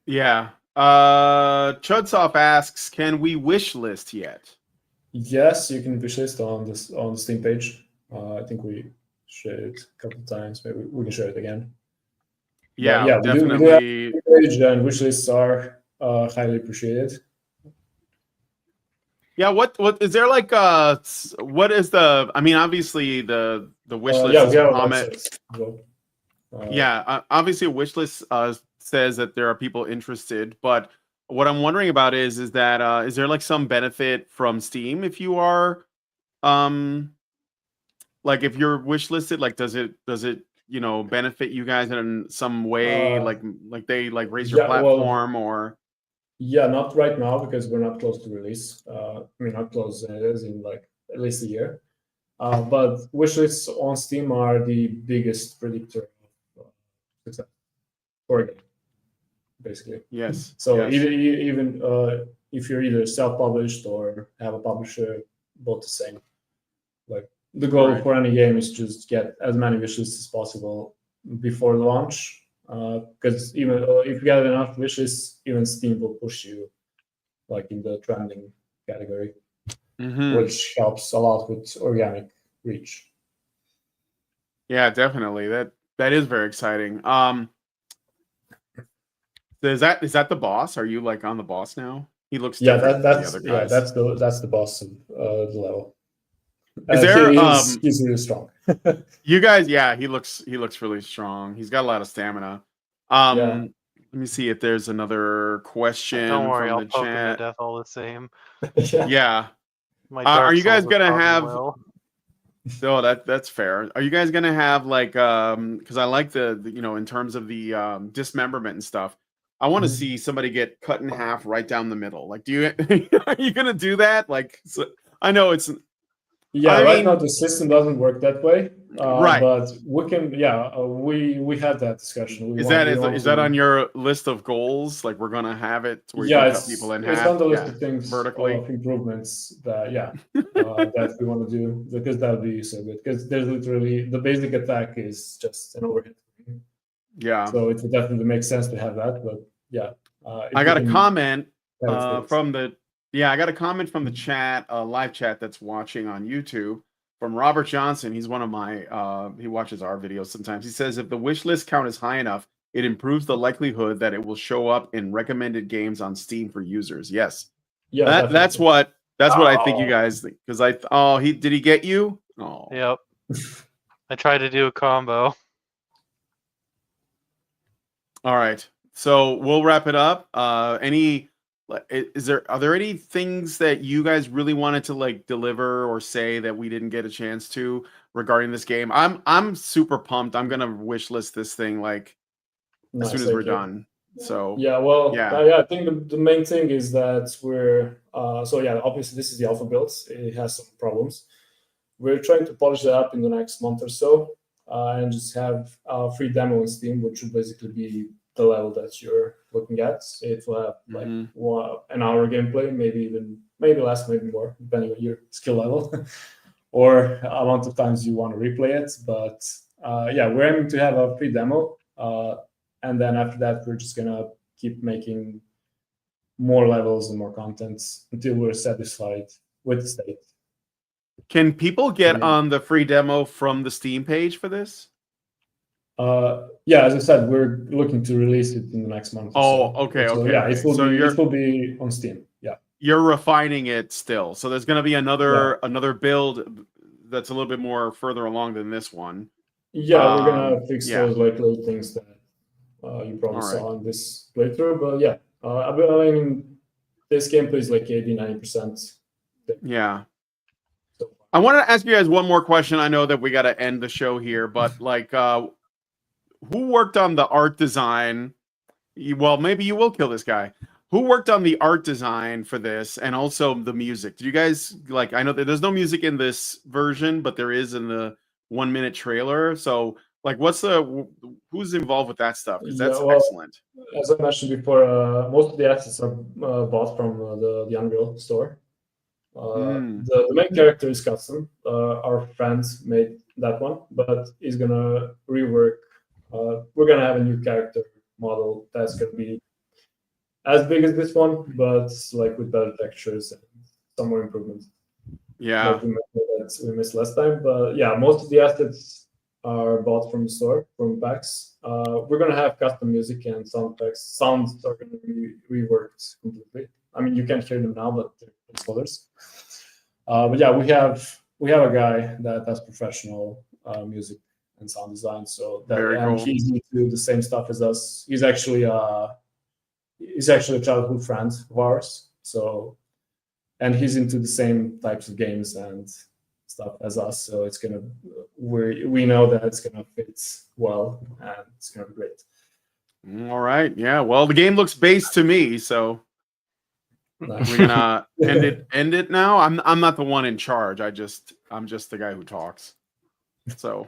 Yeah. Chudsop asks, can we wish list yet? Yes, you can wishlist on the Steam page. I think we shared it a couple of times. Maybe we can share it again. Yeah, yeah, definitely. we do have a page, and wishlists are highly appreciated. Yeah, what is there like what is the, I mean, obviously the wish list Yeah, is we have a comment. website. Yeah, obviously a wish list says that there are people interested, but what I'm wondering about is that is there like some benefit from Steam if you are like if you're wish listed, like does it benefit you guys in some way, like they like raise your platform or? Yeah, not right now because we're not close to release. I mean, not close as in like at least a year. But wishlists on Steam are the biggest predictor of success for a game, basically. Yes. So yes. even if you're either self-published or have a publisher, both the same. Like the goal Right. for any game is just get as many wishes as possible before the launch. Because even if you get enough wishes, even Steam will push you like in the trending category, which helps a lot with organic reach. Yeah, definitely. That is very exciting. Is that the boss? Are you like on the boss now? He looks different than the other guys. that's the boss of the level. Is there he's really strong. you guys? Yeah, he looks really strong. He's got a lot of stamina. Yeah. Let me see if there's another question Don't worry, from I'll the poke him to chat. death all the same. Yeah. My Are Dark you guys Souls gonna taught me have? well. Oh, that's fair. Are you guys gonna have like because I like the in terms of the dismemberment and stuff. I want to see somebody get cut in half right down the middle. Like, do you are you gonna do that? Like, so, I know it's Yeah, I right mean, now the system doesn't work that way. Right. But we can. Yeah, we had that discussion. is that on your list of goals? Like, we're gonna have it where you Yeah, can cut people in it's half. on the list Yeah, of things vertically. of improvements that that we want to do, because that would be so good. Because there's literally the basic attack is just an overhit. Yeah. So it would definitely make sense to have that. But yeah, I got a comment from the chat, live chat that's watching on YouTube, from Robert Johnson. He's one of my he watches our videos sometimes. He says if the wish list count is high enough, it improves the likelihood that it will show up in recommended games on Steam for users. Yes. Yeah, that's what I think you guys think. Because did he get you? Oh. Yep. I tried to do a combo. All right. So we'll wrap it up. Are there any things that you guys really wanted to like deliver or say that we didn't get a chance to regarding this game? I'm super pumped. I'm gonna wish list this thing like as soon as we're done. So yeah, well, yeah. I think the main thing is that we're obviously this is the alpha build. It has some problems. We're trying to polish that up in the next month or so, and just have a free demo on Steam, which will basically be the level that you're looking at. It will have like an hour gameplay, maybe less, maybe more, depending on your skill level or amount of times you want to replay it. But we're aiming to have a free demo, and then after that, we're just gonna keep making more levels and more content until we're satisfied with the state. Can people get on the free demo from the Steam page for this? As I said, we're looking to release it in the next month. Okay. It will be on Steam. Yeah, you're refining it still, so there's going to be another build that's a little bit more further along than this one. Yeah, we're gonna fix those like little things that you probably saw in this playthrough. But I mean, this gameplay is like 80-90%. Yeah. I wanted to ask you guys one more question. I know that we got to end the show here, but like, who worked on the art design? Well, maybe you will kill this guy. Who worked on the art design for this and also the music? Did you guys like? I know that there's no music in this version, but there is in the 1 minute trailer. So, like, who's involved with that stuff? Because that's excellent. As I mentioned before, most of the assets are bought from the Unreal store. The main character is custom. Our friends made that one, but he's gonna rework. We're gonna have a new character model that's gonna be as big as this one, but like with better textures and some more improvements. Yeah, we missed last time, but yeah, most of the assets are bought from the store, from packs. We're gonna have custom music and sound packs. Sounds are gonna be reworked completely. I mean, you can't hear them now, but they're placeholders. But yeah, we have a guy that does professional music and sound design. So he's into the same stuff as us. He's actually a childhood friend of ours. So, and he's into the same types of games and stuff as us. So we know that it's gonna fit well and it's gonna be great. All right. Yeah. Well, the game looks based to me, so. We're gonna end it now. I'm not the one in charge. I'm just the guy who talks. So,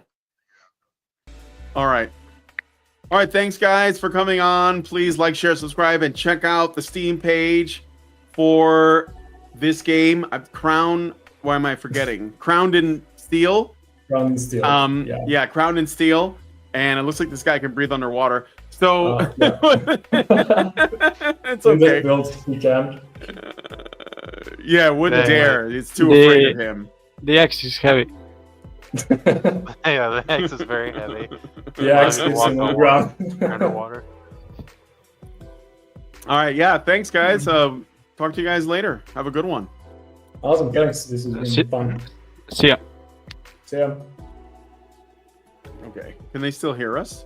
all right. All right, thanks guys for coming on. Please like, share, subscribe, and check out the Steam page for this game. Crown. Why am I forgetting? Crowned in Steel. Crowned in Steel. Yeah, Crowned in Steel, and it looks like this guy can breathe underwater. So Yeah. it's In this okay. build, he can. Yeah, wouldn't Dang. dare. It's too afraid of him. The axe is heavy. Yeah, the axe is very heavy. The axe I'm is gonna in walk the on ground. Underwater. All right, yeah. Thanks, guys. Talk to you guys later. Have a good one. Awesome, thanks. This has been Sit. fun. See ya. See ya. Okay. Can they still hear us?